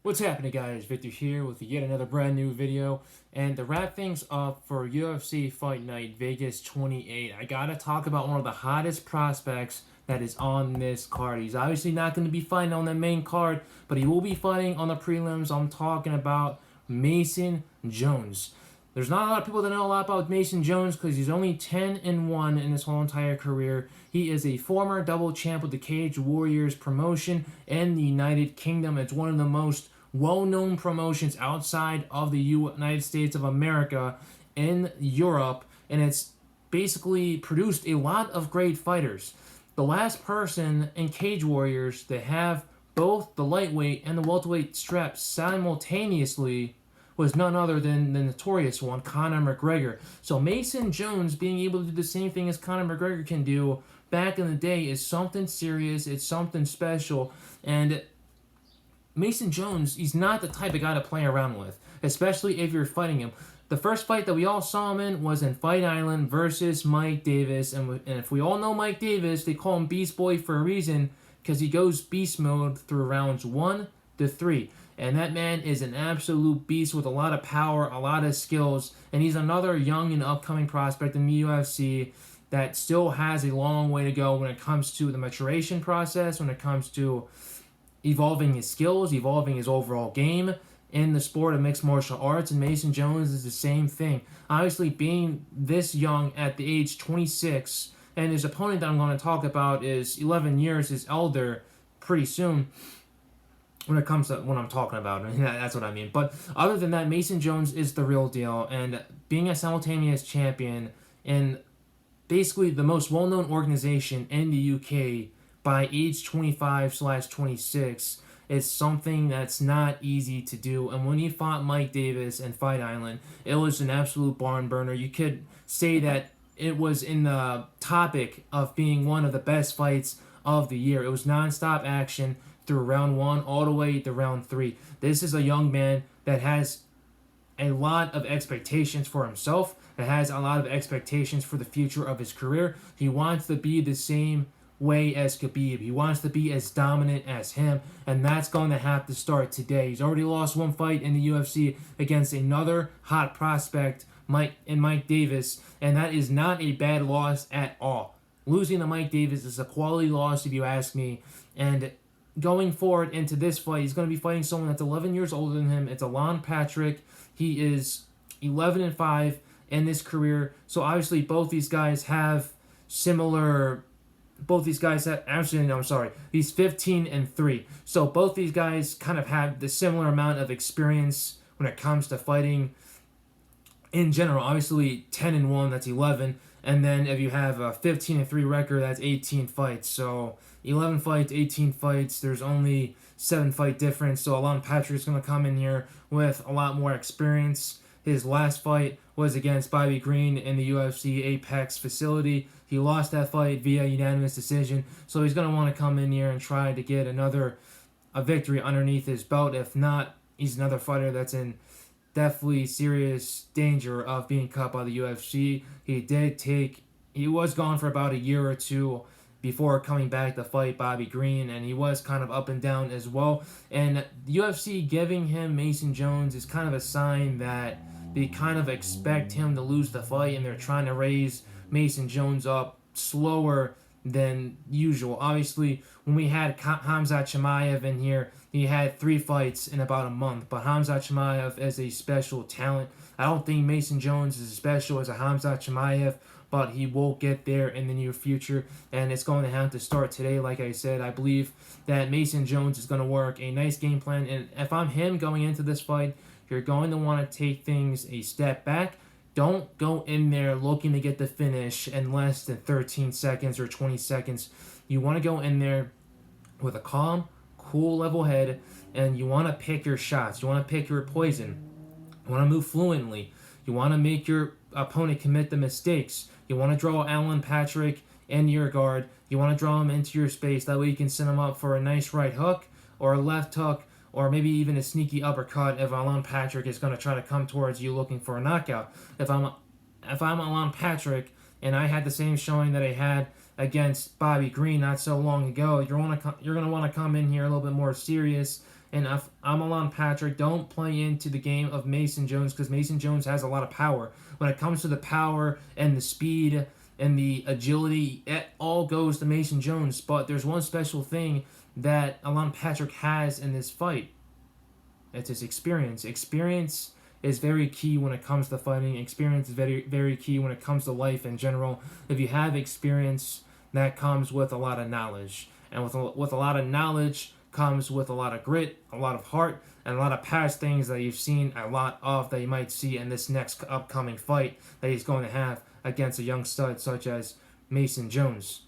What's happening, guys? Victor here with yet another brand new video. And to wrap things up for UFC Fight Night Vegas 28, I gotta talk about one of the hottest prospects that is on this card. He's obviously not going to be fighting on the main card, but he will be fighting on the prelims. I'm talking about Mason Jones. There's not a lot of people that know a lot about Mason Jones because he's only 10-1 in his whole entire career. He is a former double champ with the Cage Warriors promotion in the United Kingdom. It's one of the most well-known promotions outside of the United States of America in Europe, and it's basically produced a lot of great fighters. The last person in Cage Warriors to have both the lightweight and the welterweight straps simultaneously was none other than the notorious one, Conor McGregor. So Mason Jones being able to do the same thing as Conor McGregor can do back in the day is something serious. It's something special. And Mason Jones, he's not the type of guy to play around with, especially if you're fighting him. The first fight that we all saw him in was in Fight Island versus Mike Davis. And if we all know Mike Davis, they call him Beast Boy for a reason because he goes beast mode through rounds 1 to 3. And that man is an absolute beast with a lot of power, a lot of skills. And he's another young and upcoming prospect in the UFC that still has a long way to go when it comes to the maturation process, when it comes to evolving his skills, evolving his overall game in the sport of mixed martial arts. And Mason Jones is the same thing. Obviously, being this young at the age 26, and his opponent that I'm going to talk about is 11 years his elder pretty soon when it comes to what I'm talking about. That's what I mean. But other than that, Mason Jones is the real deal. And being a simultaneous champion in basically the most well-known organization in the UK by age 25/26 is something that's not easy to do. And when he fought Mike Davis in Fight Island, it was an absolute barn burner. You could say that it was in the topic of being one of the best fights of the year. It was non-stop action through round 1 all the way to round 3. This is a young man that has a lot of expectations for himself, that has a lot of expectations for the future of his career. He wants to be the same way as Khabib. He wants to be as dominant as him, and that's going to have to start today. He's already lost one fight in the UFC against another hot prospect, Mike Davis, and that is not a bad loss at all. Losing to Mike Davis is a quality loss, if you ask me, and going forward into this fight, he's going to be fighting someone that's 11 years older than him. It's Alan Patrick. He is 11-5 in this career, so obviously both these guys have similar. Both these guys have, actually, no, I'm sorry. He's 15-3. So both these guys kind of have the similar amount of experience when it comes to fighting in general. Obviously, 10-1, that's 11. And then if you have a 15-3 record, that's 18 fights. So 11 fights, 18 fights. There's only 7-fight difference. So Alan Patrick's going to come in here with a lot more experience. His last fight was against Bobby Green in the UFC Apex facility. He lost that fight via unanimous decision, so he's going to want to come in here and try to get a victory underneath his belt. If not, he's another fighter that's in definitely serious danger of being cut by the UFC. He was gone for about a year or two before coming back to fight Bobby Green, and he was kind of up and down as well. And the UFC giving him Mason Jones is kind of a sign that they kind of expect him to lose the fight, and they're trying to raise Mason Jones up slower than usual. Obviously, when we had Khamzat Chimaev in here, he had 3 fights in about a month. But Khamzat Chimaev is a special talent. I don't think Mason Jones is as special as a Khamzat Chimaev, but he will get there in the near future, and it's going to have to start today. Like I said, I believe that Mason Jones is going to work a nice game plan, and if I'm him going into this fight, you're going to want to take things a step back. Don't go in there looking to get the finish in less than 13 seconds or 20 seconds. You want to go in there with a calm, cool, level head, and you want to pick your shots. You want to pick your poison. You want to move fluently. You want to make your opponent commit the mistakes. You want to draw Alan Patrick into your guard. You want to draw him into your space. That way you can set him up for a nice right hook or a left hook, or maybe even a sneaky uppercut if Alan Patrick is going to try to come towards you looking for a knockout. If I'm Alan Patrick and I had the same showing that I had against Bobby Green not so long ago, you're going to want to come in here a little bit more serious And if I'm Alan Patrick, don't play into the game of Mason Jones, because Mason Jones has a lot of power. When it comes to the power and the speed and the agility, it all goes to Mason Jones. But there's one special thing that Alan Patrick has in this fight. It's his experience. Experience is very key when it comes to fighting. Experience is very, very key when it comes to life in general. If you have experience, that comes with a lot of knowledge. And with a lot of knowledge comes with a lot of grit, a lot of heart, and a lot of past things that you've seen a lot of that you might see in this next upcoming fight that he's going to have against a young stud such as Mason Jones.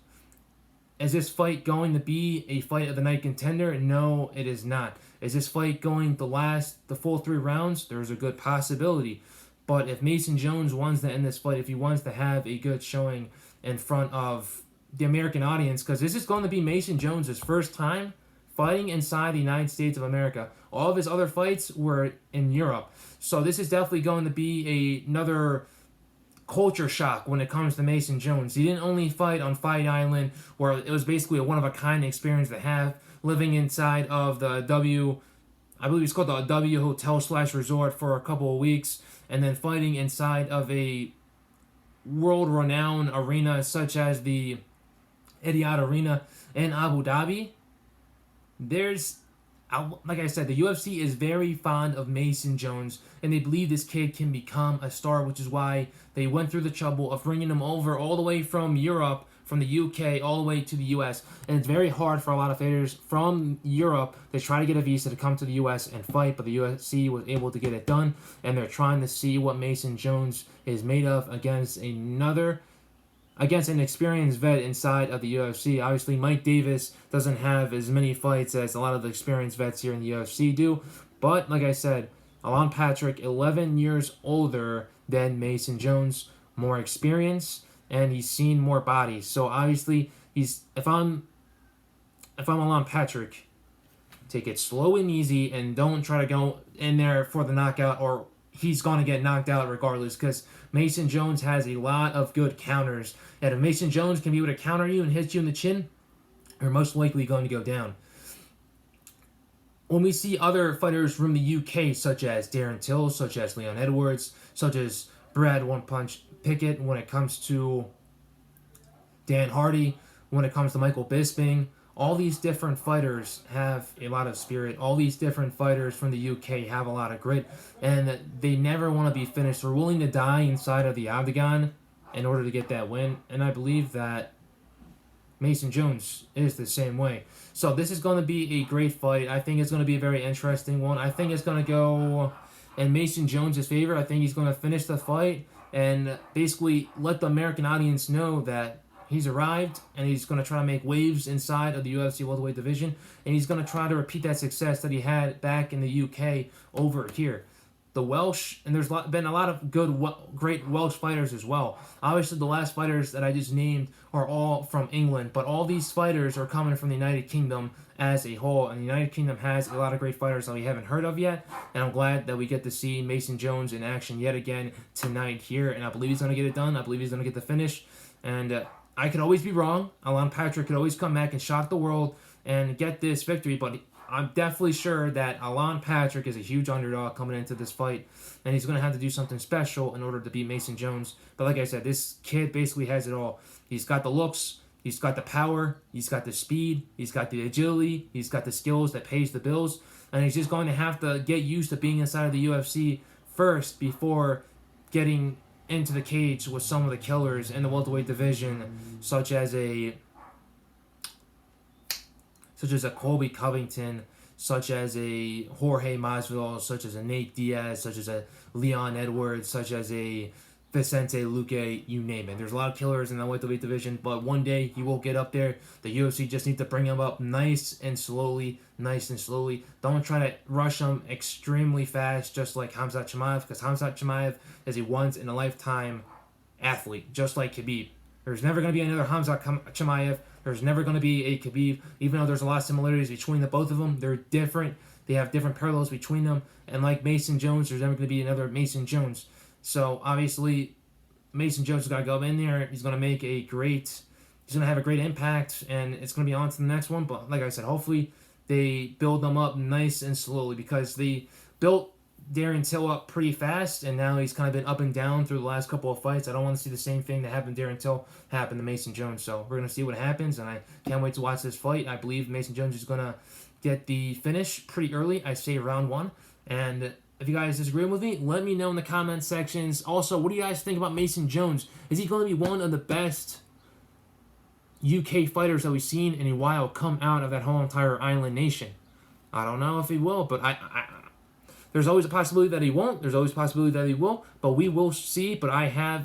Is this fight going to be a fight of the night contender? No, it is not. Is this fight going to last the full 3 rounds? There's a good possibility. But if Mason Jones wants to end this fight, if he wants to have a good showing in front of the American audience, because this is going to be Mason Jones' first time fighting inside the United States of America. All of his other fights were in Europe. So this is definitely going to be another culture shock when it comes to Mason Jones. He didn't only fight on Fight Island, where it was basically a one-of-a-kind experience to have, living inside of the I believe it's called the W Hotel / Resort for a couple of weeks, and then fighting inside of a world-renowned arena such as the Etihad Arena in Abu Dhabi. Like I said, the UFC is very fond of Mason Jones, and they believe this kid can become a star, which is why they went through the trouble of bringing him over all the way from Europe, from the UK, all the way to the US. And it's very hard for a lot of fighters from Europe to try to get a visa to come to the US and fight, but the UFC was able to get it done, and they're trying to see what Mason Jones is made of against an experienced vet inside of the UFC. Obviously, Mike Davis doesn't have as many fights as a lot of the experienced vets here in the UFC do. But, like I said, Alan Patrick, 11 years older than Mason Jones, more experience, and he's seen more bodies. So, obviously, if I'm Alan Patrick, take it slow and easy and don't try to go in there for the knockout, or he's going to get knocked out regardless, because Mason Jones has a lot of good counters. And if Mason Jones can be able to counter you and hit you in the chin, you're most likely going to go down. When we see other fighters from the UK, such as Darren Till, such as Leon Edwards, such as Brad One Punch Pickett, when it comes to Dan Hardy, when it comes to Michael Bisping, all these different fighters have a lot of spirit. All these different fighters from the UK have a lot of grit, and they never want to be finished. They're willing to die inside of the octagon in order to get that win, and I believe that Mason Jones is the same way. So this is going to be a great fight. I think it's going to be a very interesting one. I think it's going to go in Mason Jones' favor. I think he's going to finish the fight and basically let the American audience know that he's arrived, and he's going to try to make waves inside of the UFC welterweight division, and he's going to try to repeat that success that he had back in the UK over here. The Welsh, and there's been a lot of great Welsh fighters as well. Obviously, the last fighters that I just named are all from England, but all these fighters are coming from the United Kingdom as a whole, and the United Kingdom has a lot of great fighters that we haven't heard of yet, and I'm glad that we get to see Mason Jones in action yet again tonight here, and I believe he's going to get it done. I believe he's going to get the finish, and I could always be wrong. Alan Patrick could always come back and shock the world and get this victory, but I'm definitely sure that Alan Patrick is a huge underdog coming into this fight, and he's going to have to do something special in order to beat Mason Jones. But like I said, this kid basically has it all. He's got the looks, he's got the power, he's got the speed, he's got the agility, he's got the skills that pays the bills, and he's just going to have to get used to being inside of the UFC first before getting into the cage with some of the killers in the welterweight division, such as a Colby Covington, such as a Jorge Masvidal, such as a Nate Diaz, such as a Leon Edwards, such as a Vicente Luque, you name it. There's a lot of killers in the welterweight division, but one day he will get up there. The UFC just need to bring him up nice and slowly. Don't try to rush him extremely fast, just like Khamzat Chimaev, because Khamzat Chimaev is a once-in-a-lifetime athlete, just like Khabib. There's never going to be another Khamzat Chimaev. There's never going to be a Khabib, even though there's a lot of similarities between the both of them. They're different. They have different parallels between them. And like Mason Jones, there's never going to be another Mason Jones. So obviously, Mason Jones has got to go in there. He's going to make he's going to have a great impact, and it's going to be on to the next one. But like I said, hopefully they build them up nice and slowly, because they built Darren Till up pretty fast, and now he's kind of been up and down through the last couple of fights. I don't want to see the same thing that happened to Darren Till happen to Mason Jones. So we're going to see what happens, and I can't wait to watch this fight. I believe Mason Jones is going to get the finish pretty early. I say round 1. And if you guys disagree with me, let me know in the comment sections. Also, what do you guys think about Mason Jones? Is he going to be one of the best UK fighters that we've seen in a while come out of that whole entire island nation? I don't know if he will, but there's always a possibility that he won't. There's always a possibility that he will, but we will see. But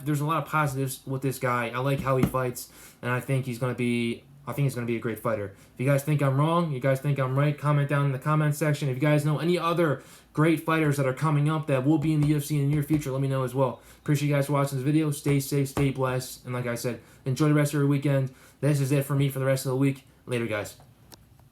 there's a lot of positives with this guy. I like how he fights, and I think he's going to be a great fighter. If you guys think I'm wrong, you guys think I'm right, comment down in the comment section. If you guys know any other great fighters that are coming up that will be in the UFC in the near future, let me know as well. Appreciate you guys for watching this video. Stay safe, stay blessed, and like I said, enjoy the rest of your weekend. This is it for me for the rest of the week. Later, guys.